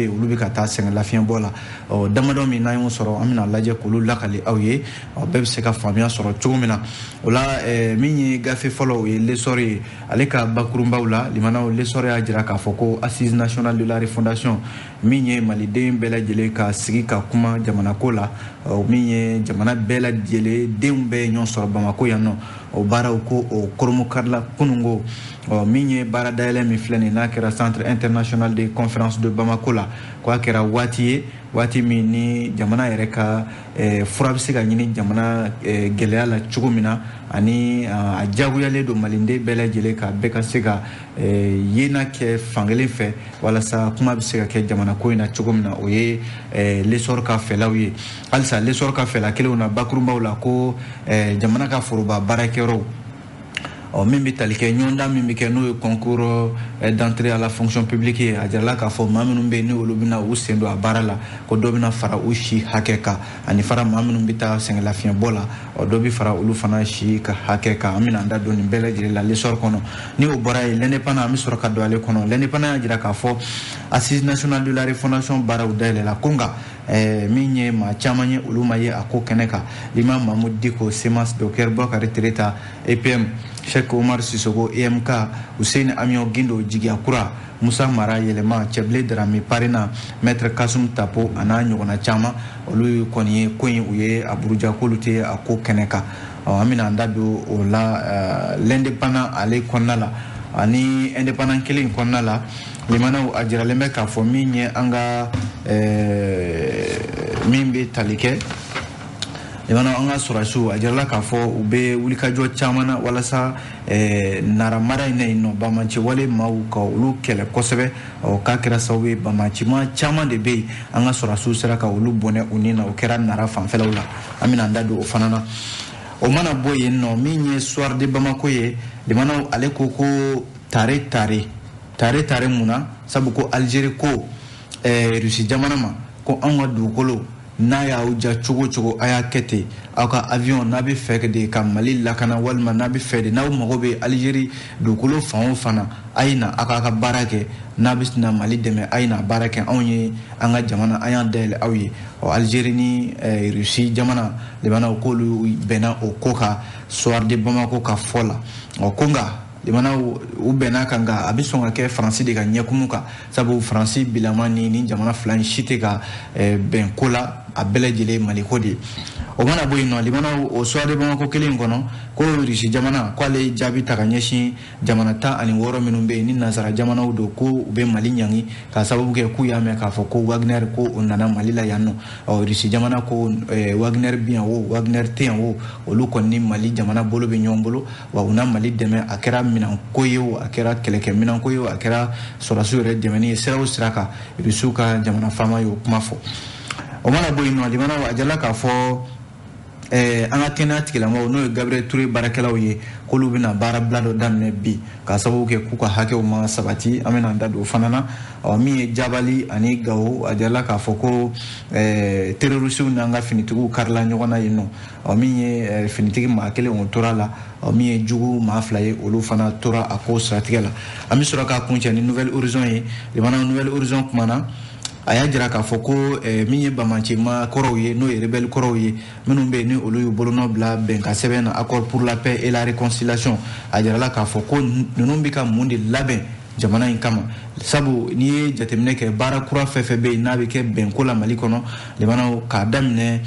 be olu be ka taa sɛngɛ lafiɲɛ bɔ la damadɔ min n'an y'o sɔrɔ an bɛna lajɛ k'olu lakali aw ye bɛɛ bɛ se ka faamuya sɔrɔ cogo min na o la min ye gafe fɔlɔ o ye l'essor ye ale ka bakurunbaw la limanaw l'essor y'a jira k'a fɔ ko assise nationale de la refondation min ye maliden bɛɛ lajɛlen ka sigi ka kuma jamanako la min ye jamana bɛɛ lajɛlen denw bɛɛ ɲɔgɔn sɔrɔ Bamako yan nɔ o baaraw ko o koromo karila kunungo min ye baara dayɛlɛ min filɛ nin n'a kɛra centre international de conférence de Bamako la ko a kɛra waati ye waati min ni jamana yɛrɛ ka fura bɛ se ka ɲini jamana gɛlɛya la cogo min na ani a jagoyalen don maliden bɛɛ lajɛlen ka bɛɛ ka se ka yena kɛ fankelen fɛ walasa kuma bɛ se ka kɛ jamana ko in na cogo min na o ye l'essor ka fɛlaw ye halisa l'essor ka fɛla kelenw na bakurunbaw la ko jamana ka foroba baarakɛyɔrɔw min bɛ tali kɛ ɲɔgɔndan min bɛ kɛ n'o ye concours d'entrée à la fonction publique ye a jirala k'a fɔ maa minnu bɛ yen ni olu bɛna u sen don a baara la ko dɔ bɛna fara u si hakɛ kan ani fara maa minnu bɛ taa sɛngɛ lafiɲɛbɔ la dɔ bɛ fara olu fana si ka hakɛ kan an bɛna an da don nin bɛɛ lajɛlen la l'essor kɔnɔ ni o bɔra yen l'indépendant an bɛ sɔrɔ ka don ale kɔnɔ l'indépendant y'a jira k'a fɔ assise nationale de la refondation baaraw dayɛlɛla ko nka min ye maa caman ye olu ma ye a ko kɛnɛ kan l'imam Mahmoud Diko Semas Docteur Bokari Tereta EPM Cheikh Omar Sissoko EMK Hussein Amion Gindo Jigiya Kura Musa Mara Yɛlɛma Cɛbile Darame Parena Maître Kasum Tapo a n'a ɲɔgɔnna caman olu kɔni ye ko in u ye a buruja k'olu tɛ a ko kɛnɛ kan an bɛna an da don o la l'indépendant ale kɔnɔna la ani indépendant kelen in kɔnɔna la limanaw a jiralen bɛ k'a fɔ min ye an ka min bɛ tali kɛ limanaw an ka sɔrɔsiw a jirala k'a fɔ u bɛ wulikajɔ caman na walasa naramara in na yen nɔ bamaci wale maaw ka olu kɛlɛ kosɛbɛ k'a kɛra sababu ye bamacima caman de bɛ yen an ka sɔrɔsiw sera ka olu bɔnɛ u ni na o kɛra nara fanfɛlaw la an bɛna an da don o fana na o mana bɔ yen nɔ min ye soir de Bamako ye limanaw ale ko tare mun na sabu ko Algérie ko Russie jamana ma ko an ka dugukolo n'a y'aw ja cogo cogo a y'a kɛ ten aw ka avion n'a bɛ fɛ de ka Mali lakana walima n'a bɛ fɛ de n'aw mago bɛ Algérie dugukolo fan o fan na a ye na aw k'a ka baara kɛ n'a bɛ na Mali dɛmɛ a ye na baara kɛ anw ye an ka jamana an y'an dayɛlɛ aw ye Algérie ni Russie jamana limanaw k'olu bɛnna o ko ka soir de Bamako ka fɔ la ko nka limanaw u bɛnna kan nka a bɛ sɔn ka kɛ Faransi de ka ɲɛkumu kan sabu Faransi bilama ni jamana fila in si tɛ ka bɛn ko la a bɛɛ lajɛlen Maliko de o mana bɔ yen nɔ limanaw o soir de Bamako kelen in kɔnɔ ko Russie jamana ko ale jaabi ta ka ɲɛsin jamana 16 minnu bɛ yen ni nazara jamanaw don ko u bɛ Mali ɲangi ka sababu kɛ k'u y'a mɛn k'a fɔ ko Wagner ko o nana Mali la yan nɔ Russie jamana ko Wagner bɛ yan o Wagner tɛ yan o olu kɔni ni Mali jamana bolo bɛ ɲɔgɔn bolo wa u na Mali dɛmɛ a kɛra minɛnko ye o a kɛra kɛlɛkɛ minɛnko ye o a kɛra sɔrɔsiw yɛrɛ dɛmɛni ye sira o sira kan Russiw ka jamana faama y'o kuma fɔ o mana bɔ yen nɔ limanaw a jala k'a fɔ an ka kɛnɛya tigilamɔgɔw n'o ye Gabriel Touré baarakɛlaw ye k'olu bɛna baara bila dɔ daminɛ bi ka sababu kɛ k'u ka hakɛw ma sabati an bɛna an da don o fana na min ye Jabali ani Gawo a jala k'a fɔ ko terrorisiw n'an ka finitigiw karila ɲɔgɔn na yen nɔ min ye finitigi maa kelen o tora la min ye jugu maa fila ye olu fana tora a ko siratigɛ la an bɛ sɔrɔ k'a kuncɛ ni Nouvelle Horizon ye limanaw Nouvelle Horizon kumana a y'a jira k'a fɔ ko min ye bamacima kɔrɔw ye n'o ye rebelle kɔrɔw ye minnu bɛ yen ni olu y'u bolonɔ bila bɛnkan sɛbɛn na accord pour la paix et la réconciliation a jirala k'a fɔ ko ninnu bɛ ka mun de labɛn jamana in kama sabu n'i ye jateminɛ kɛ baara kura fɛn fɛn bɛ yen n'a bɛ kɛ bɛnko la Mali kɔnɔ limanaw k'a daminɛ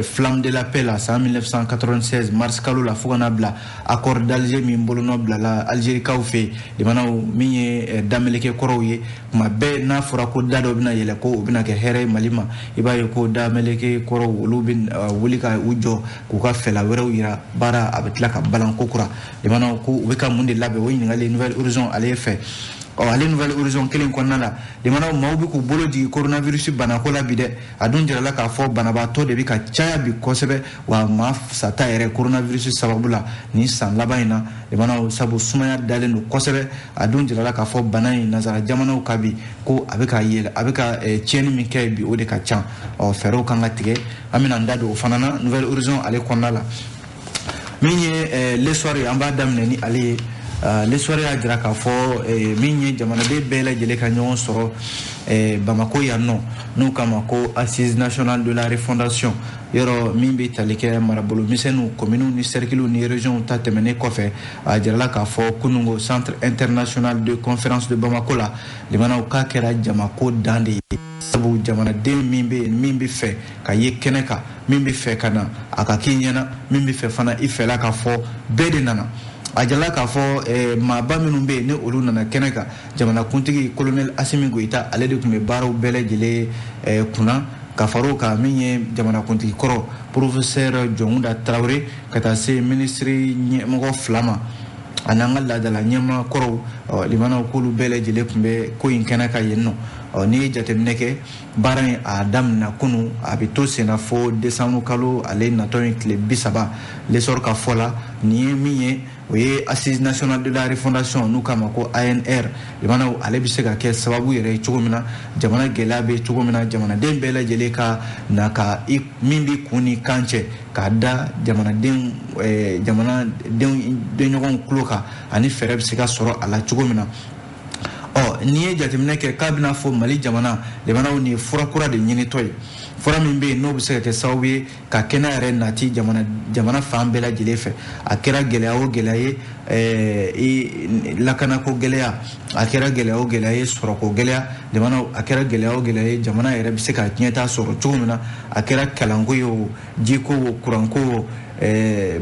flamme de la paix la san 1996 mars kalo la fo kana bila accord d'Alger min bolonɔ bilala Algérikaw fɛ limanaw min ye dameleke kɔrɔw ye kuma bɛɛ n'a fɔra ko da dɔ bɛna yɛlɛ ko o bɛna kɛ hɛrɛ ye Mali ma i b'a ye ko dameleke kɔrɔw olu bɛ wuli ka u jɔ k'u ka fɛla wɛrɛw yira baara a bɛ tila ka balan ko kura limanaw ko u bɛ ka mun de labɛn o ɲininkali Nouvelle Horizon ale fɛ ale Nouvelle Horizon kelen kɔnɔna la limanaw maaw bɛ k'u bolo jigin coronavirus banako la bi dɛ a dun jirala k'a fɔ banabaatɔ de bɛ ka caya bi kosɛbɛ wa maa sata yɛrɛ coronavirus sababu la ni san laban in na limanaw sabu sumaya dalen don kosɛbɛ a dun jirala k'a fɔ bana in nazara jamanaw ka bi ko a bɛ ka yɛlɛ a bɛ ka tiɲɛni min kɛ bi o de ka ca fɛɛrɛw kan ka tigɛ an bɛna an da don o fana na Nouvelle Horizon ale kɔnɔna la min ye l'essor ye an b'a daminɛ ni ale ye l'histoire a jira k'a fɔ min ye jamanaden bɛɛ lajɛlen ka ɲɔgɔn sɔrɔ Bamako yan nɔ n'u kama ko assise nationale de la refondation yɔrɔ min bɛ tali kɛ marabolo misɛnninw communes ni cercles ni régions ta tɛmɛnen kɔfɛ a jirala k'a fɔ kunungo centre international de conférence de Bamako la limanaw k'a kɛra jamako dan de ye sabu jamanaden min bɛ fɛ ka ye kɛnɛ kan min bɛ fɛ ka na a ka k'i ɲɛna min bɛ fɛ fana i fɛla k'a fɔ bɛɛ de nana a jala k'a fɔ maaba minnu bɛ yen ni olu nana kɛnɛ kan jamanakuntigi colonel Asimi Goïta ale de tun bɛ baaraw bɛɛ lajɛlen kunna ka far'o kan min ye jamanakuntigi kɔrɔ professeur Jɔnkuda Tarawele ka taa se ministre ɲɛmɔgɔ 2 ma a n'an ka laadala ɲɛmaa kɔrɔw limanaw k'olu bɛɛ lajɛlen tun bɛ ko in kɛnɛ kan yen nɔ n'i ye jateminɛ kɛ baara in a daminɛ kunu a bɛ to senna fo décembre kalo ale natɔ ye tile 30 l'essor ka fɔ la nin ye min ye o ye assise nationale de la refondation n'u kama ko ANR limanaw ale bɛ se ka kɛ sababu yɛrɛ ye cogo min na jamana gɛlɛya bɛ cogo min na jamanaden bɛɛ lajɛlen ka na ka min bɛ kun ni kan cɛ k'a da jamanaden ɲɔgɔn tulo kan ani fɛɛrɛ bɛ se ka sɔrɔ a la cogo min na n'i ye jateminɛ kɛ k'a bɛna fɔ Mali jamana limanaw ni fura kura de ɲinitɔ ye fura min bɛ yen n'o bɛ se ka kɛ sababu ye ka kɛnɛ yɛrɛ nati jamana fan bɛɛ lajɛlen fɛ a kɛra gɛlɛya o gɛlɛya ye lakanako gɛlɛya a kɛra gɛlɛya o gɛlɛya ye sɔrɔko gɛlɛya limanaw a kɛra gɛlɛya o gɛlɛya ye jamana yɛrɛ bɛ se ka ɲɛtaa sɔrɔ cogo min na a kɛra kalanko ye o jiko o kuranko o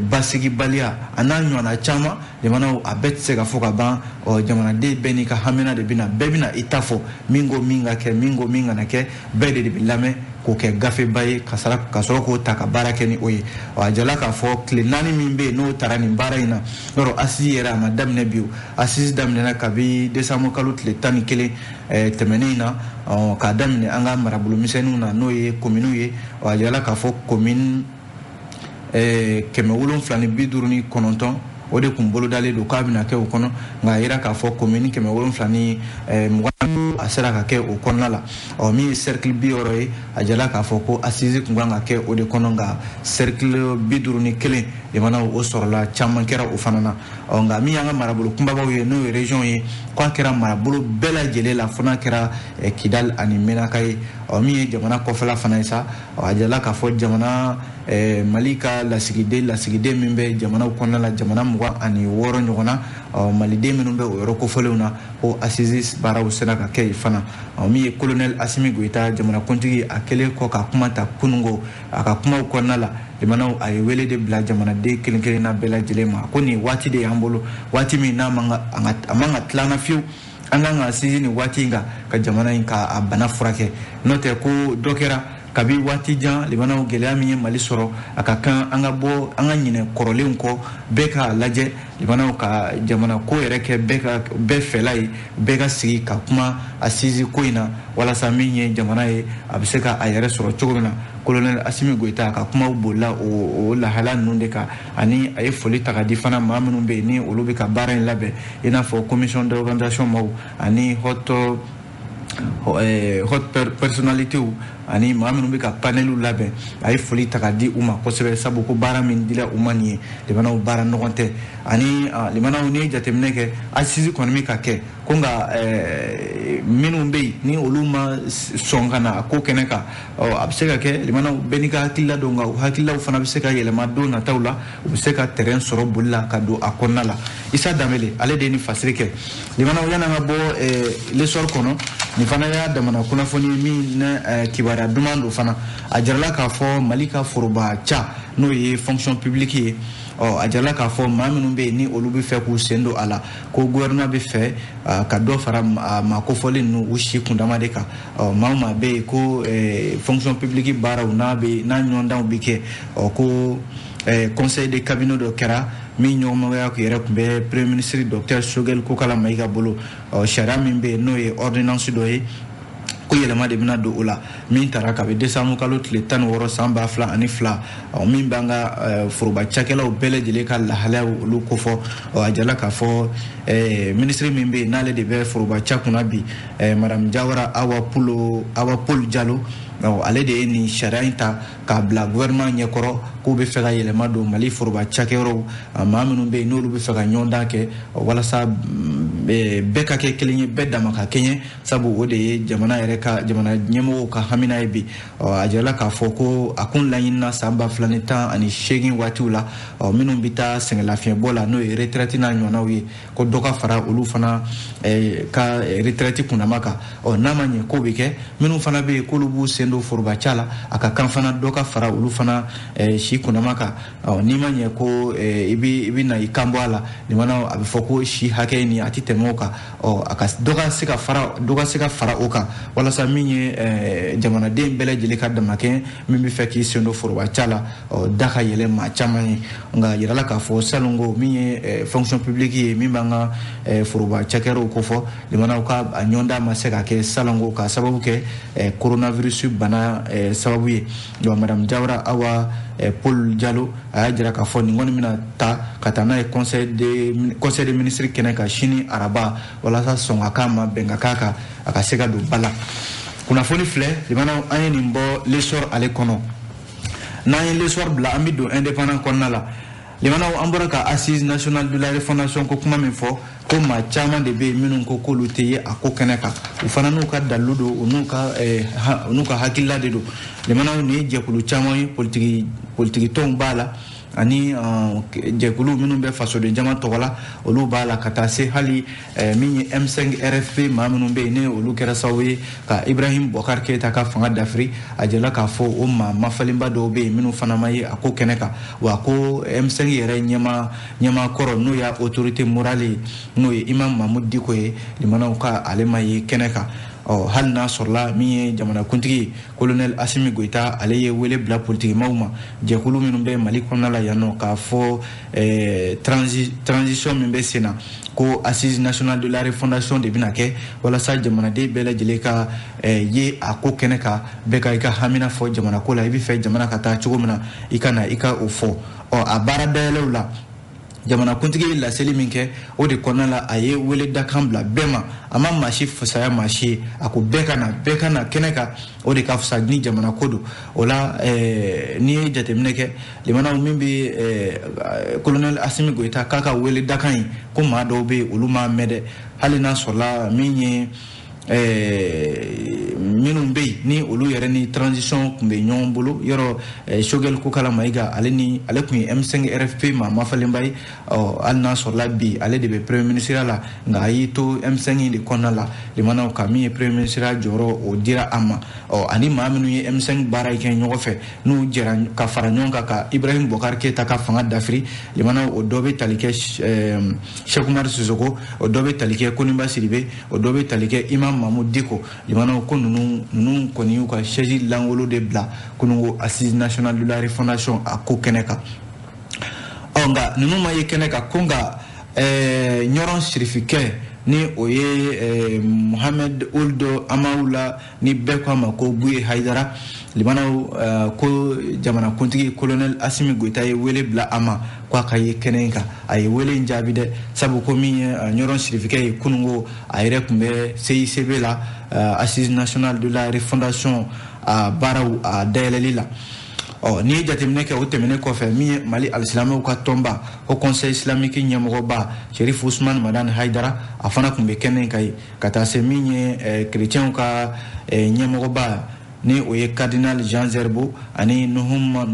basigibaliya a n'a ɲɔgɔnna caman limanaw a bɛɛ tɛ se ka fɔ ka ban jamanaden bɛɛ n'i ka hamina de bɛna bɛɛ bɛna i ta fɔ min ko min ka kɛ min ko min kana kɛ bɛɛ de bɛ lamɛn k'o kɛ gafeba ye ka sɔrɔ k'o ta ka baara kɛ ni o ye a jala k'a fɔ tile 4 min bɛ yen n'o taara nin baara in na yɔrɔ assise yɛrɛ a ma daminɛ bi o assise daminɛna kabi décembre kalo tile 11 tɛmɛnen in na k'a daminɛ an ka marabolo misɛnninw na n'o ye communes ye a jala k'a fɔ commune 759 o de kun bolodalen don k'a bɛna kɛ o kɔnɔ nka a yira k'a fɔ commune 720 a sera ka kɛ o kɔnɔna la min ye cercle 60 ye a jala k'a fɔ ko assise kun kan ka kɛ o de kɔnɔ nka cercle 51 limanaw o sɔrɔla caman kɛra o fana na nka min y'an ka marabolo kunbabaw ye n'o ye région ye k'a kɛra marabolo bɛɛ lajɛlen la fo n'a kɛra Kidal ani Menaka ye min ye jamana kɔfɛla fana ye sa a jala k'a fɔ jamana Mali ka lasigiden min bɛ jamanaw kɔnɔna la jamana 26 ɲɔgɔn na maliden minnu bɛ o yɔrɔ kofɔlenw na ko assise baaraw sera ka kɛ yen fana min ye colonel Asimi Goïta jamanakuntigi a kɛlen kɔ ka kuma ta kunungo a ka kumaw kɔnɔna la limanaw a ye wele de bila jamanaden kelen-kelenna bɛɛ lajɛlen ma ko nin waati de y'an bolo waati min n'a man ka tilanna fiyewu an kan ka assise ni waati in kan ka jamana in ka a bana furakɛ n'o tɛ ko dɔ kɛra kabi waati jan limanaw gɛlɛya min ye Mali sɔrɔ a ka kan an ka ɲinɛ kɔrɔlenw kɔ bɛɛ k'a lajɛ limanaw ka jamana ko yɛrɛ kɛ bɛɛ fɛla ye bɛɛ ka sigi ka kuma assise ko in na walasa min ye jamana ye a bɛ se ka a yɛrɛ sɔrɔ cogo min na colonel Asimi Goïta a ka kumaw bolila o lahala ninnu de kan ani a ye foli ta ka di fana maa minnu bɛ yen ni olu bɛ ka baara in labɛn i n'a fɔ commission d'organisation maaw ani haute personnalité ani maa minnu bɛ ka panelu labɛn a ye foli ta ka di u ma kosɛbɛ sabu ko baara min dila u ma nin ye limanaw baara ɲɔgɔn tɛ ani limanaw ni jateminɛ kɛ assise kɔni bɛ ka kɛ ko nka minnu bɛ yen ni olu ma sɔn ka na a ko kɛnɛ kan a bɛ se ka kɛ limanaw bɛɛ n'i ka hakilila don nka o hakililaw fana bɛ se ka yɛlɛma don nataw la u bɛ se ka terrain sɔrɔ boli la ka don a kɔnɔna la Isa Danbele ale de ye nin fasiri kɛ limanaw yan'an ka bɔ l'essor kɔnɔ nin fana y'a damana kunnafoni min kibaruya duman don fana a jarala k'a fɔ Mali ka foroba ca n'o ye fonction publique ye a jarala k'a fɔ maa minnu bɛ yen ni olu bɛ fɛ k'u sen don a la ko gouvernement bɛ fɛ ka dɔ fara maa kofɔlen ninnu u si kundama de kan maa o maa bɛ yen ko fonction publique baaraw n'a ɲɔgɔndanw bɛ kɛ ko conseil de cabinet dɔ kɛra min ɲɔgɔnmaya yɛrɛ tun bɛ premier ministre docteur Sogɛl Kokala Mayiga bolo sariya min bɛ yen n'o ye ordonnance dɔ ye ko yɛlɛma de bɛna don o la min taara kabi décembre kalo tile 16 san 2002 min b'an ka foroba cakɛlaw bɛɛ lajɛlen ka lahalayaw olu kofɔ a jala k'a fɔ ministre min bɛ yen n'ale de bɛ foroba ca kunna bi madame Jawara Awa Paul Jalo ale de ni charia ta ka bla gouvernement nyekoro ko be fega yelema do Mali foroba chakero ma minnu be n'olu be fega nyonda ke wala sa be ka ke kelinye be dama ka kenye sabu o de jamana yɛrɛ ka jamana ɲɛmɔgɔw ka hamina ye bi a jirala k'a fɔ ko a kun laɲinina san 2018 waatiw la minnu bɛ taa sɛgɛnlafiɲɛbɔ la n'o ye retraite n'a ɲɔgɔnnaw ye ko dɔ ka fara olu fana ka retraite kunnama kan n'a ma ɲɛ ko bɛ kɛ minnu fana bɛ yen k'olu b'u sen don forobaca la a ka kan fana dɔ ka fara olu fana si kunnama kan n'i ma ɲɛ ko i bɛ na i kan bɔ a la nin mana a bɛ fɔ ko si hakɛ ni a tɛ tɛmɛ o kan a ka dɔ ka se ka fara o kan walasa min ye jamanaden bɛɛ lajɛlen ka damakɛ min bɛ fɛ k'i sen don forobaca la da ka yɛlɛ maa caman ye nka yirala k'a fɔ salongo min ye fonction publique ye min b'an ka foroba cakɛrɛw ko fɔ limanaw ka a ɲɔgɔnda ma se ka kɛ salongo ka sababu kɛ coronavirus bana sababu ye donc madame Jawara Awa Paul Diallo a y'a jira k'a fɔ nin kɔni bɛna ta ka taa n'a ye conseil des ministres kɛnɛ kan sini araba walasa sɔn ka k'a ma bɛn ka k'a kan a ka se ka don ba la kunnafoni filɛ limanaw an ye nin bɔ l'essor ale kɔnɔ n'an ye l'essor bila an bɛ don indépendant kɔnɔna la limanaw an bɔra ka assise nationale de la refondation ko kuma min fɔ ko maa caman de bɛ yen minnu ko k'olu tɛ ye a ko kɛnɛ kan u fana n'u ka dalilu don u n'u ka hakilila de don limanaw nin ye jɛkulu caman ye politiki tɔnw b'a la ani jɛkulu minnu bɛ fasoden jama tɔgɔ la olu b'a la ka taa se hali min ye M5 RFP maa minnu bɛ yen ne olu kɛra sababu ye ka Ibrahim Bokar Keita ka fanga dafiri a jɛla k'a fɔ o maa mafalenba dɔw bɛ yen minnu fana ma ye a ko kɛnɛ kan wa ko M5 yɛrɛ ɲɛma kɔrɔ n'o y'a autorité morale ye n'o ye Imam Mahmud Diko ye limanaw ka ale ma ye kɛnɛ kan hali n'a sɔrɔla min ye jamanakuntigi colonel Assimi Goïta ale ye wele bila politikimaw ma jɛkulu minnu bɛ Mali kɔnɔna la yan nɔ k'a fɔ transition min bɛ sen na ko assise nationale de la refondation de bɛna kɛ walasa jamanaden bɛɛ lajɛlen ka ye a ko kɛnɛ kan bɛɛ ka i ka hamina fɔ jamanako la i bɛ fɛ jamana ka taa cogo min na i ka na i ka o fɔ a baara dayɛlɛw la jamanakuntigi ye laseli min kɛ o de kɔnɔna la a ye wele dakan bila bɛɛ ma a ma maa si fusaya maa si ye a ko bɛɛ ka na kɛnɛ kan o de ka fisa ni jamana ko don o la n'i ye jateminɛ kɛ limanaw min bɛ colonel Assimi Goïta k'a ka wele dakan ye ko maa dɔw bɛ yen olu m'a mɛn dɛ hali n'a sɔrɔla min ye minnu bɛ yen ni olu yɛrɛ ni transition tun bɛ ɲɔgɔn bolo yɔrɔ Choguel Kokala Mayiga ale tun ye M5 RFP maa mafalenba ye hali n'a sɔrɔla bi ale de bɛ premier ministre la nka a y'i to M5 de kɔnɔna la limanaw ka min ye premier ministre jɔyɔrɔ o dira a ma ani maa minnu ye M5 baara kɛ ɲɔgɔn fɛ n'u jɛra ka fara ɲɔgɔn kan ka Ibrahim Bokar Keita ka fanga dafiri limanaw o dɔ bɛ tali kɛ Cheikh Umar Sisoko o dɔ bɛ tali kɛ Koniba Sidibe o dɔ bɛ tali kɛ Imam Mahmud Diko limanaw ko ninnu kɔni y'u ka chaise langolo de bila kunungo assise nationale de la refondation a ko kɛnɛ kan nka ninnu ma ye kɛnɛ kan ko nka ɲɔrɔn sirifikɛ ni o ye Mohamed Ould Amawula ni bɛɛ ko a ma ko Buye Haidara limanaw ko jamanakuntigi colonel Assimi Goïta ye wele bila a ma ko a ka ye kɛnɛ in kan a ye wele in jaabi dɛ sabu ko min ye ɲɔrɔn sirifikɛ ye kunungo a yɛrɛ tun bɛ CICB la assise nationale de la refondation a baaraw a dayɛlɛli la n'i ye jateminɛ kɛ o tɛmɛnen kɔfɛ min ye Mali alisilamɛw ka tɔnba o conseil islamique ɲɛmɔgɔba Cherif Ousmane Madani Haidara a fana tun bɛ kɛnɛ in kan ye ka taa se min ye chrétienw ka ɲɛmɔgɔba ni o ye cardinal Jean Zerbo ani Nuhum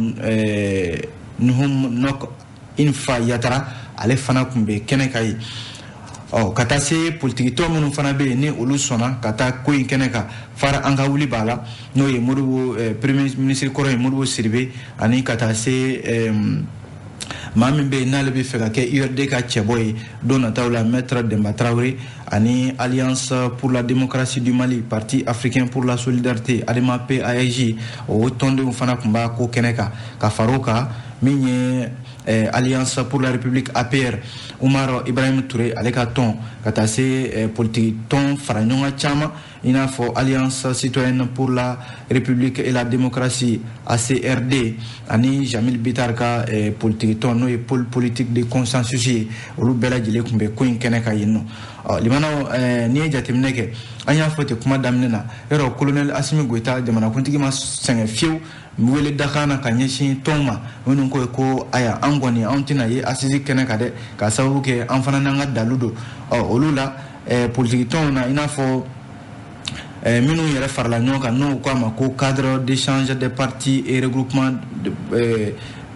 Nok Infa Yatara ale fana tun bɛ kɛnɛ kan ye ka taa se politikitɔ minnu fana bɛ yen ni olu sɔnna ka taa ko in kɛnɛ kan fara an ka wuli b'a la n'o ye Modibo premier ministre kɔrɔ ye Modibo Sidibe ani ka taa se maa min bɛ yen n'ale bɛ fɛ ka kɛ URD ka cɛbɔ ye don nataw la maître Demba Traoré ani Alliance pour la démocratie du Mali parti africain pour la solidarité ADMAP AEJ o tɔndenw fana tun b'a ko kɛnɛ kan ka fara o kan min ye Alliance pour la République APR Umar Ibrahim Touré ale ka tɔn ka taa se politique tɔn fara ɲɔgɔn caman il n'a fait Alliance citoyenne pour la République et la démocratie ACRD ani Jamil Bitarka politique ton no politique de consensus olu bela jile kumbe ko in kene ka yinno limano ni jatimne ke anya fote kuma damnena yoro colonel Assimi Goita jamana kuntigi ma senge fiu mwele dakana kanyeshi toma wonu ko aya angoni antina ye asisi kene ka de ka sawu ke anfana nanga daludo olula politique ton na ina fo minu yere farla nyoka no kwa mako cadre d'échange des partis et regroupement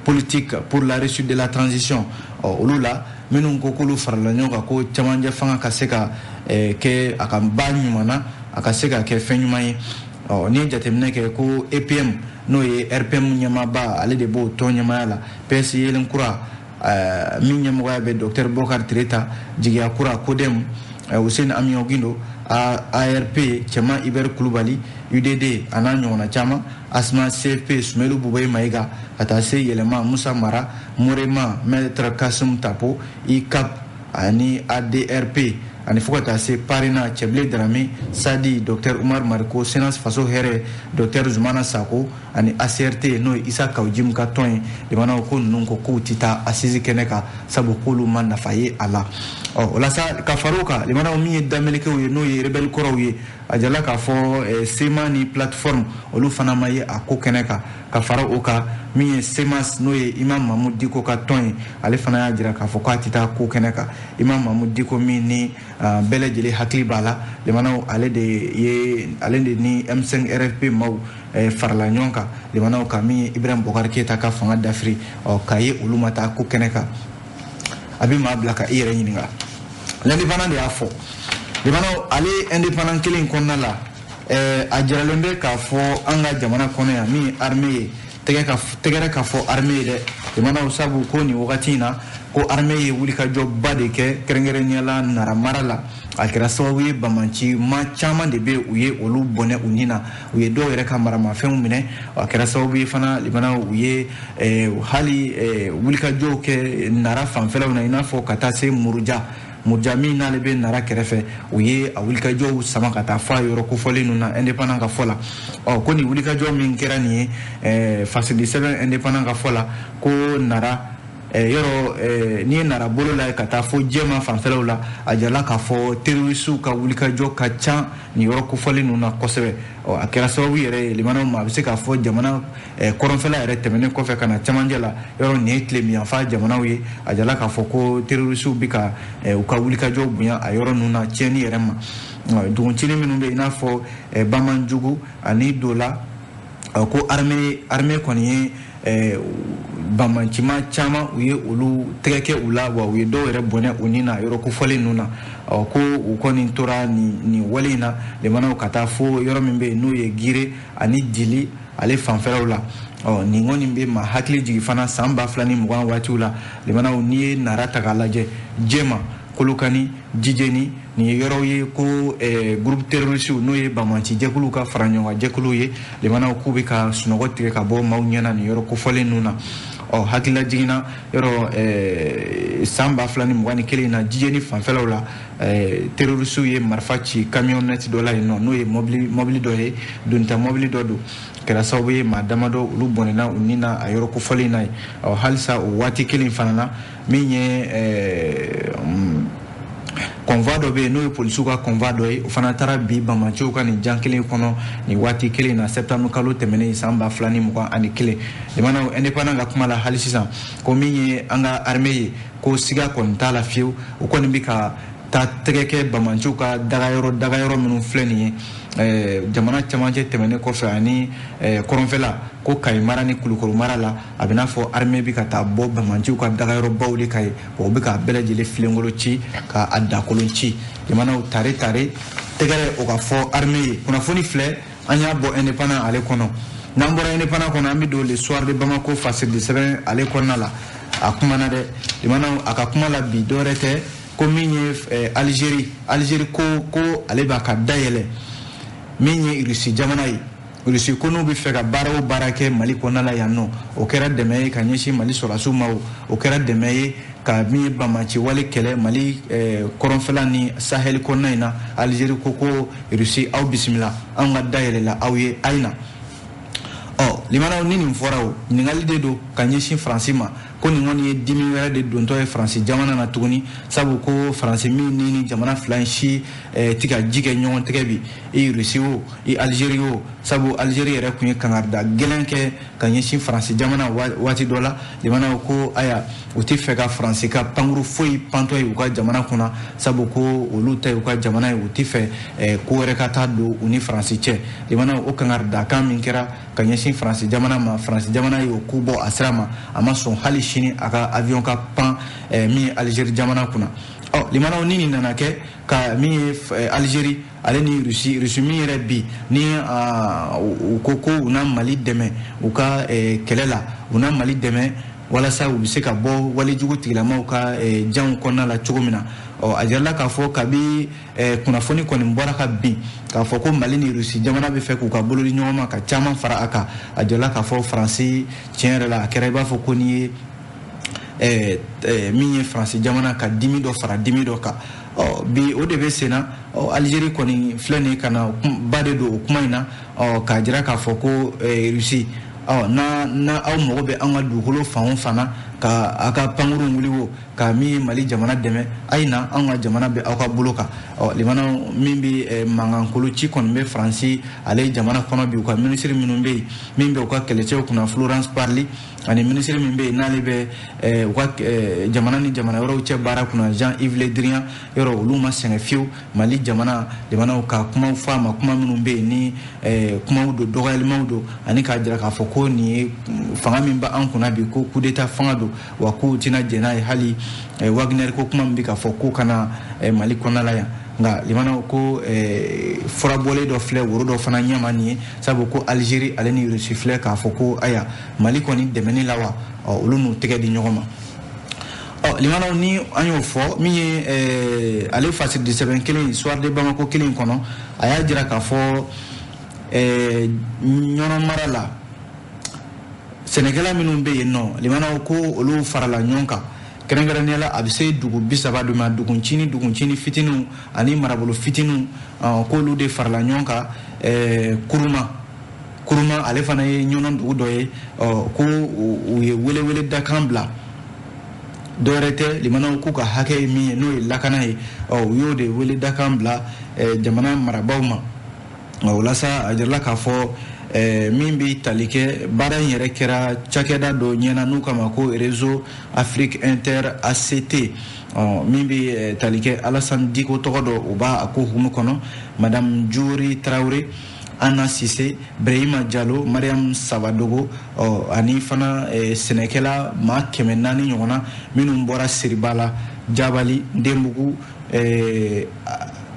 politique pour la réussite de la transition olula minu ko kulu farla nyoka ko chamanja fanga kaseka ke akambanyu mana akaseka ke fenyumai ni jatemne ke ko APM no ye RPM nyama ba ale de bo to nyama la PS yelen kura min nyama wa be docteur Bokar Treta jigia kura kodem Hussein Amiogindo ARP chama Iber Kulubali UDD ananyo na chama Asma CFP Sumelu Bubay Maiga atase yelema Musa Mara Murema Maître Kasum Tapo ICAP ani ADRP ani fukata se parina Cheble Drame Sadi Dr Umar Marco Senas Faso Here Dr Zumana Sako ani ACRT no Isa Kaujim Katon de mana ko nunko ko tita asizi keneka sabu kulu man na faye ala la sa kafaruka le mana mi dameleke we no ye rebel korowe ajala ka fo semani platform olu fana maye ako keneka kafara oka mi semas no ye Imam Mahmoud Diko Katon ale fana ya jira ka fo ka tita ko keneka Imam Mahmoud Diko mi ni bele jele hakli bala le mana ale de ni M5 RFP mau farla nyonka le mana ka mi Ibrahim Bokar Keita ka fanga d'Afrique kaye ulumata ko keneka abi ma blaka ire yininga l'indépendant de afo le mana ale indépendant killing konna la ajiralembe ka fo anga jamana kono ya mi armée tegere ka fo armée de le mana usabu ko ni wakatina ko armée wuli ka job bade ke kerengere nyala nara marala akira sawi bamanchi ma chama de be uye olu bone unina uye do yere kamara ma femu mine akira sawi fana libana uye hali wuli ka job ke nara fanfela una ina fo kata se murjami na lebe nara kerefe uye awuli ka job sama kata fa yoro ko fole nuna indépendant ka fola ko ni wuli ka job min kerani facilité 7 indépendant ka fola ko nara yoro ni nara bolo la kata fo jema fanfela la ajala ka fo terroristu ka wulika jo ka cha ni yoro ko foli nuna kosebe akira sawu yere limana ma bise ka fo jamana koronfela yere temene ko fe kana chamanjela yoro ni tlemi afa jamana wi ajala ka fo ko terroristu bika ka wulika jo bunya ayoro nuna cheni yere ma donc chini minu be ina fo bamanjugu ani dola ko armée koni bamanchima chama uye ulu teke ula wa uye do ere bone unina yoro ko fole nuna ko ukoni tora ni walina le mana kata fo yoro mimbe no ye gire ani dili ale fanfera ula ni ngoni mbe ma hakli jigi fana samba flani mwa wati ula le mana ni narata galaje jema kolukani jijeni ni yoro ye ko groupe terroriste no ye bamanchi jekulu ka faranyo wa jekulu ye le mana ko be ka sunogo tike ka bo mawnyana ni yoro ko fole nuna hakila jigina yoro samba flani mwani kele na jijeni fanfela la terroriste ye marfachi camionnette dola no ye mobili do ye dunta mobili do kera sawe madama do lu bonena unina ayoro ko fole nay halsa wati kele fanana minye convoi do be no police ka convoi do e fana tara bi bamancho ka ni jankele kono ni wati kele na septembre kalo temene samba flani mo ani kele de mana indépendant ga kuma la halisa ko minye anga armée ko siga kon tala fiu ko ni bika ta tege bamancho ka dagayoro minu fleni jamana chamaje temene ko fa ani koronfela ko kay marani kulukuru marala abina fo armée bi ka ta bo bamancho ka dagayoro bawli kay ko bi ka belaje le flengolo ci ka adda kolonci jamana tare tegere o ka fo armée kuna foni fle anya bo indépendant ale kono nambora indépendant kono ambi do le soir de Bamako facile de seven ale kono la akumana de jamana akakuma la bi dorete ko minye Algérie ko ale ba ka dayele minye Russie jamana yi Russie kono bi feka barake Mali kona la yanno o kera deme ka nyeshi Mali sora suma o kera deme ka mi bamaci wale kele Mali koronfela ni Sahel konna ina Algérie koko Russie aw bismillah an ga dayelela aw ye aina limana ni nin fora o ningali de do ka ɲɛsin France ma ko nin kɔni ye dimi wɛrɛ de dontɔ ye France jamana na tuguni sabu ko France min ni jamana fila si ti ka ji kɛ ɲɔgɔn tɛgɛ bi i Russie o i Algérie o sabu Algérie yɛrɛ kun ye kangarida gɛlɛn kɛ ka ɲɛsin France jamana waati dɔ la limana ko aya u ti fɛ ka France ka pankuru foyi pantɔ ye u ka jamana kunna sabu ko olu ta ye u ka jamana ye u ti fɛ ko wɛrɛ ka taa don u ni France cɛ limana o kangarida kan min kɛra ka ɲɛsin France jamana ma France jamana ye o ku bɔ a sira ma a ma sɔn hali sini a ka avion ka pan min Algérie jamana kunna limana ni nana kɛ ka min ye Algérie ale ni Russie min yɛrɛ bi ni u ko ko u na Mali dɛmɛ u ka kɛlɛ la u na Mali dɛmɛ walasa u bɛ se ka bɔ walejugu tigilamaw ka janw kɔnɔna la cogo min na a jirala k'a fɔ kabi kunnafoni kɔni bɔra ka bin k'a fɔ ko Mali ni Russie jamana bɛ fɛ k'u ka bolo di ɲɔgɔn ma ka caman fara a kan a jirala k'a fɔ France tiɲɛ yɛrɛ la a kɛra i b'a fɔ ko ni ye min ye France jamana ka dimi dɔ fara dimi dɔ kan bi o de bɛ sen na Algérie kɔni filɛ nin ka na ba de don o kuma in na k'a jira k'a fɔ ko Russie na aw mago bɛ an ka dugukolo fan o fan na ka a ka pankuru wuli o ka min Mali jamana dɛmɛ ayi na an ka jamana bɛ aw ka bolo kan limana min bɛ mankankolo ci kɔni bɛ France ale jamana kɔnɔ bi u ka ministre minnu bɛ yen min bɛ u ka kɛlɛcɛw kunna Florence Parly ani ministre min bɛ yen n'ale bɛ u ka jamana ni jamana wɛrɛw cɛ baara kunna Jean-Yves Le Drian yɔrɔ olu ma sɛgɛn fiyewu Mali jamanaw ka kumaw fɔ a ma kuma minnu bɛ yen ni kumaw don dɔgɔyalimaw don ani k'a jira k'a fɔ ko nin ye fanga min bɛ an kunna bi ko coup d'état fanga don wa k'u tɛna jɛn n'a ye hali Wagner ko kuma min bɛ k'a fɔ ko kana Mali kɔnɔna la yan nka limanaw ko furabɔlen dɔ filɛ woro dɔ fana ɲɛma nin ye sabu ko Algérie ale ni Russie filɛ k'a fɔ ko aya Mali kɔni dɛmɛni la wa olu n'u tɛgɛ di ɲɔgɔn ma limanaw ni an y'o fɔ min ye ale fasidi sɛbɛn kelen Histoire de Bamako kelen kɔnɔ a y'a jira k'a fɔ ɲɔnɔ mara la sɛnɛkɛla minnu bɛ yen nɔ limanaw ko olu farala ɲɔgɔn kan kɛrɛnkɛrɛnnenya la a bɛ se dugu 30 de ma duguncini fitininw ani marabolo fitininw k'olu de farala ɲɔgɔn kan kuruma ale fana ye ɲɔnɔ dugu dɔ ye ko u ye welewele dakan bila dɔwɛrɛ tɛ limanaw k'u ka hakɛ ye min ye n'o ye lakana ye u y'o de wele dakan bila jamana marabaw ma walasa a jirala k'a fɔ min bɛ tali kɛ baara in yɛrɛ kɛra cakɛda dɔ ɲɛna n'u kama ko réseau Afrique Inter ACT min bɛ tali kɛ Alassane Diko tɔgɔ dɔ o b'a ko hukumu kɔnɔ Madame Djouri Traoré Anna Cissé Brahima Diallo Mariam Sabadogo ani fana sɛnɛkɛla maa 400 ɲɔgɔnna minnu bɔra Seriba la Jabali Denbugu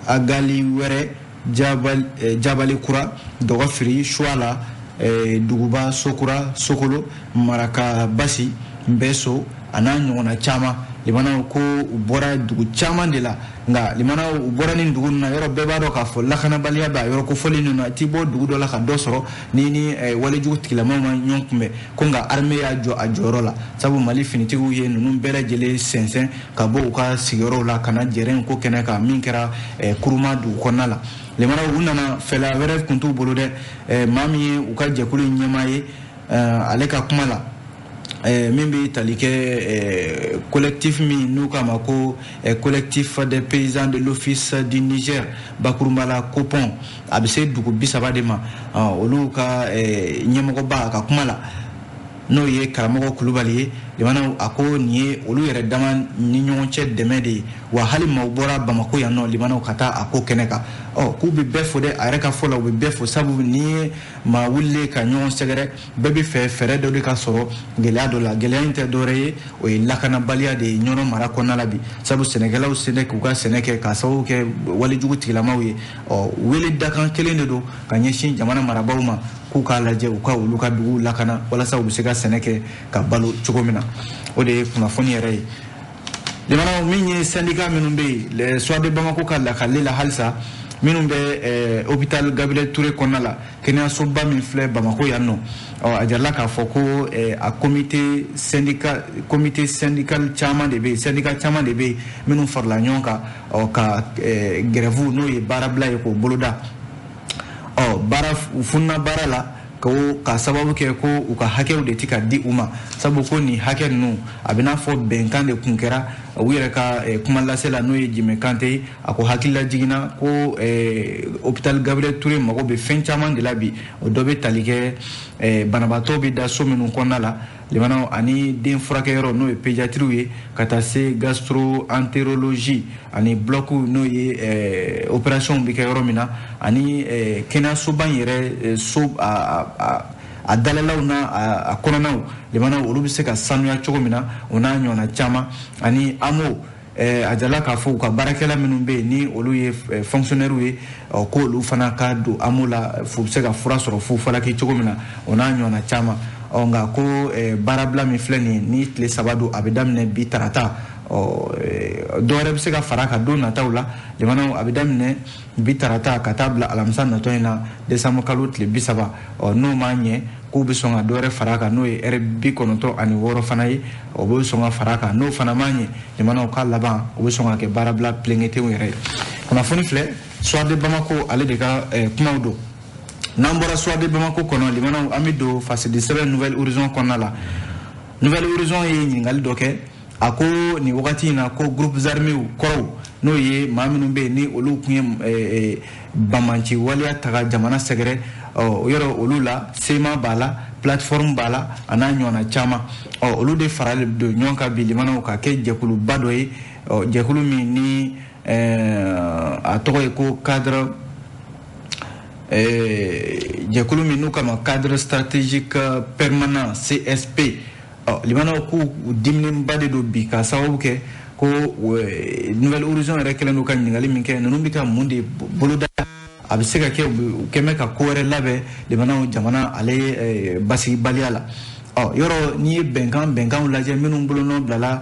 Agali wɛrɛ Jabali Kura Dɔgɔfiri Shuala Duguba Sokura Sokolo Maraka Basi Mbeso ana ɲɔgɔnna caman limanaw ko u bɔra dugu caman de la nka limanaw u bɔra nin dugu na yɔrɔ bɛɛ b'a dɔn k'a fɔ lakanabaliya b'a yɔrɔ kofɔli ninnu a ti bɔ dugu dɔ la ka dɔ sɔrɔ ni walejugu tigilamaw ma ɲɔgɔn kunbɛn ko nka armée y'a jɔ a jɔyɔrɔ la sabu Mali finitigiw ye ninnu bɛɛ lajɛlen sɛnsɛn ka bɔ u ka sigiyɔrɔw la ka na jɛrɛn ko kɛnɛ kan min kɛra kuruma dugu kɔnɔna la limanaw u nana fɛla wɛrɛ kun t'u bolo dɛ maa min ye u ka jɛkulu ɲɛmaa ye ale ka kuma la min bɛ tali kɛ collectif min n'u k'a ma ko collectif des paysans de l'office du Niger bakurunbala Copon a bɛ se dugu 30 de ma olu ka ɲɛmɔgɔba ka kuma la n'o ye karamɔgɔ Kulubali ye limanaw a ko nin ye olu yɛrɛ dama ni ɲɔgɔn cɛ dɛmɛ de ye wa hali maaw bɔra Bamako yan nɔ limanaw ka taa a ko kɛnɛ kan k'u bɛ bɛɛ fo dɛ a yɛrɛ ka fɔ la u bɛ bɛɛ fo sabu ni ye maa wulilen ka ɲɔgɔn sɛgɛrɛ bɛɛ bɛ fɛ fɛɛrɛ dɔ de ka sɔrɔ gɛlɛya dɔ la gɛlɛya in tɛ dɔwɛrɛ ye o ye lakanabaliya de ye ɲɔnɔ mara kɔnɔna la bi sabu sɛnɛkɛlaw sɛnɛ k'u ka sɛnɛ kɛ ka sababu kɛ walejugu tigilamaw ye wele dakan kelen de don ka ɲɛsin jamana marabaw ma k'u k'a lajɛ u ka olu ka dugu lakana walasa u bɛ se ka sɛnɛ kɛ ka balo cogo min na o de ye kunnafoni yɛrɛ ye limanaw min ye syndicat minnu bɛ yen Histoire de Bamako ka lakale la halisa minnu bɛ hôpital Gabriel Touré kɔnɔna la kɛnɛyasoba min filɛ Bamako yan nɔ a jarala k'a fɔ ko a comité syndical caman de bɛ yen syndicat caman de bɛ yen minnu farala ɲɔgɔn kan ka grève n'o ye baarabila ye k'o boloda baara u funna baara la ka sababu kɛ ko u ka hakɛw de ti ka di u ma sabu ko ni hakɛ ninnu a bɛ n'a fɔ bɛnkan de kun kɛra u yɛrɛ ka kuma lase la n'o ye Jimɛ Kante ye a ko hakilila jiginna ko hôpital Gabriel Touré mago bɛ fɛn caman de la bi o dɔ bɛ tali kɛ banabaatɔ bɛ da so minnu kɔnɔna la limanaw ani den furakɛyɔrɔ n'o ye pédiatrie ye ka taa se gastro-entérologie ani bloc n'o ye opération bɛ kɛ yɔrɔ min na ani kɛnɛyasoba in yɛrɛ so a dalalaw na a kɔnɔnaw limanaw olu bɛ se ka sanuya cogo min na o n'a ɲɔgɔnna caman ani AMO a jala k'a fɔ u ka baarakɛla minnu bɛ yen ni olu ye fonctionnaire ye ko olu fana ka don AMO la fo bɛ se ka fura sɔrɔ fu falaki cogo min na o n'a ɲɔgɔnna caman nka ko baarabila min filɛ nin ni tile 3 don a bɛ daminɛ bi tarata dɔwɛrɛ bɛ se ka fara ka don nataw la jamanaw a bɛ daminɛ bi tarata ka taa bila alamisa natɔ in na décembre kalo tile 30 n'o ma ɲɛ k'u bɛ sɔn ka dɔwɛrɛ fara kan n'o ye heure 96 fana ye o bɛ sɔn ka fara kan n'o fana ma ɲɛ jamanaw ka laban o bɛ sɔn ka kɛ baarabila pleŋetenw yɛrɛ ye kunnafoni filɛ Soir de Bamako ale de ka kumaw don n'an bɔra Soir de Bamako kɔnɔ limanaw an bɛ don face de sɛbɛn Nouvelle Horizon kɔnɔna la Nouvelle Horizon ye ɲininkali dɔ kɛ a ko ni wagati in na ko groupes armés kɔrɔw n'o ye maa minnu bɛ yen ni olu tun ye bamanci waleya taga jamana sɛgɛrɛ o yɔrɔ olu la sema b'a la plateforme b'a la a n'a ɲɔgɔnna caman olu de faralen don ɲɔgɔn kan bi limanaw ka kɛ jɛkuluba dɔ ye jɛkulu min ni a tɔgɔ ye ko cadre jɛkulu min n'u kama cadre stratégique permanent CSP limanaw k'u diminenba de don bi ka sababu kɛ ko Nouvelle Horizon yɛrɛ kɛlen don ka ɲininkali min kɛ ninnu bɛ ka mun de boloda a bɛ se ka kɛ u kɛmɛ ka ko wɛrɛ labɛn limanaw jamana ale basigibaliya la yɔrɔ n'i ye bɛnkanw lajɛ minnu bolonɔ bilala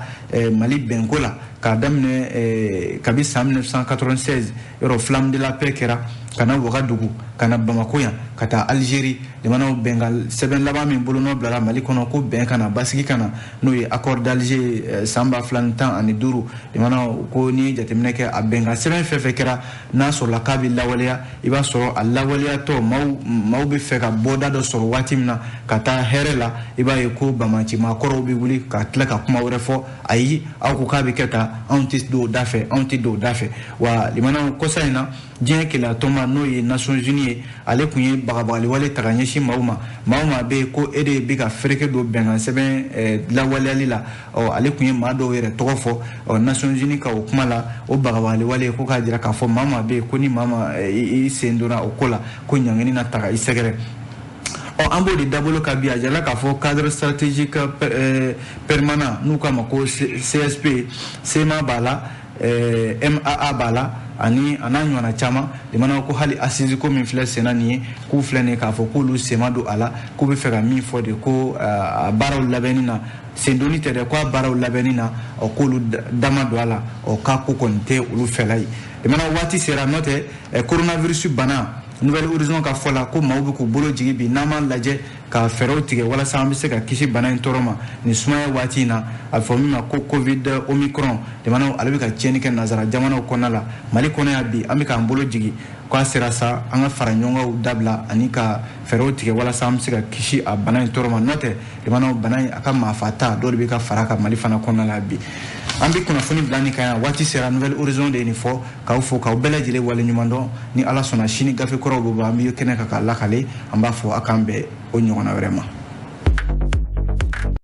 Mali bɛnko la k'a daminɛ kabi san 1996 yɔrɔ Flamme de la Paix kɛra ka na Wagadugu ka na Bamako yan ka taa Algérie limanaw bɛnkan sɛbɛn laban min bolonɔ bilala Mali kɔnɔ ko bɛn kana basigi kana n'o ye accord d'Alger san 2015 limanaw ko ni jateminɛ kɛ a bɛnkan sɛbɛn fɛn fɛn kɛra n'a sɔrɔla k'a bɛ lawaleya i b'a sɔrɔ a lawaleyatɔ maaw bɛ fɛ ka bɔda dɔ sɔrɔ waati min na ka taa hɛrɛ la i b'a ye ko bamanci maakɔrɔw bɛ wuli ka tila ka kuma wɛrɛ fɔ ayi aw ko k'a bɛ kɛ tan anw tɛ don o da fɛ anw tɛ don o da fɛ wa limanaw kɔsa in na diɲɛ kelatɔma n'o ye Nations Unies ye ale tun ye bagabagali wale ta ka ɲɛsin maaw ma bɛ yen ko e de bɛ ka fereke don bɛnkan sɛbɛn lawaleyali la ale tun ye maa dɔw yɛrɛ tɔgɔ fɔ Nations Unies ka o kuma la o bagabagali wale ko k'a jira k'a fɔ maa bɛ yen ko ni maa i sen donna o ko la ko ɲangini na taga i sɛgɛrɛ an b'o de dabolo ka bi a jala k'a fɔ cadre stratégique permanent n'u k'a ma ko CSP SEMA b'a la MAA b'a la ani a n'a ɲɔgɔnna caman limanaw ko hali assise ko min filɛ senna nin ye k'u filɛ nin ye k'a fɔ k'olu sema don a la k'u bɛ fɛ ka min fɔ de ko a baaraw labɛnni na sen donni tɛ dɛ ko a baaraw labɛnni na k'olu dama don a la k'a ko kɔni tɛ olu fɛla ye limanaw waati sera n'o tɛ coronavirus bana Nouvelle Horizon ka fɔ la ko maaw bɛ k'u bolo jigi bi n'an m'an lajɛ ka fɛɛrɛw tigɛ walasa an bɛ se ka kisi bana in tɔɔrɔ ma nin sumaya waati in na a bɛ fɔ min ma ko Covid Omicron jamanaw ale bɛ ka tiɲɛni kɛ nanzara jamanaw kɔnɔna la Mali kɔnɔ yan bi an bɛ k'an bolo jigi k'a sera sa an ka fara ɲɔgɔnw dabila ani ka fɛɛrɛw tigɛ walasa an bɛ se ka kisi a bana in tɔɔrɔ ma n'o tɛ jamanaw bana in a ka maafata dɔw de bɛ ka fara ka Mali fana kɔnɔna la bi an bɛ kunnafoni bila nin kan yan waati sera Nouvelle Horizon de ye nin fɔ k'aw fo k'aw bɛɛ lajɛlen waleɲuman dɔn ni Ala sɔnna sini gafe kɔrɔw bɛ bɔ an bɛ kɛnɛ kan k'a lakale an b'a fɔ a k'an bɛn o ɲɔgɔnna wɛrɛ ma